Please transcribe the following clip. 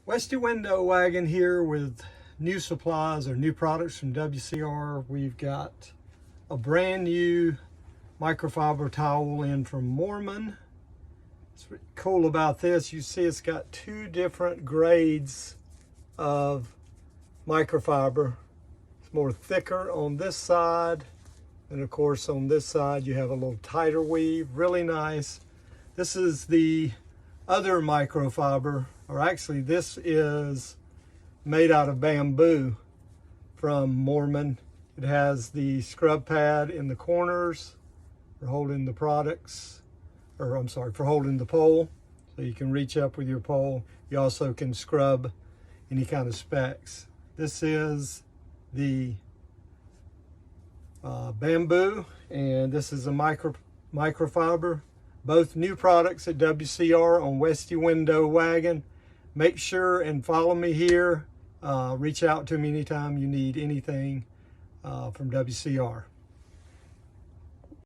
Westy Window Wagon here with new supplies or new products from WCR. We've got a brand new microfiber towel in from Moerman. What's cool about this, you see it's got two different grades of microfiber. It's more thicker on this side, and of course on this side you have a little tighter weave. Really nice. This is the other microfiber, or actually this is made out of bamboo from Moerman. It has the scrub pad in the corners for holding the products, or I'm sorry, for holding the pole, so you can reach up with your pole. You also can scrub any kind of specks. This is the bamboo, and this is a microfiber. Both new products at WCR on Westy Window Wagon. Make sure and follow me here. Reach out to me anytime you need anything from WCR.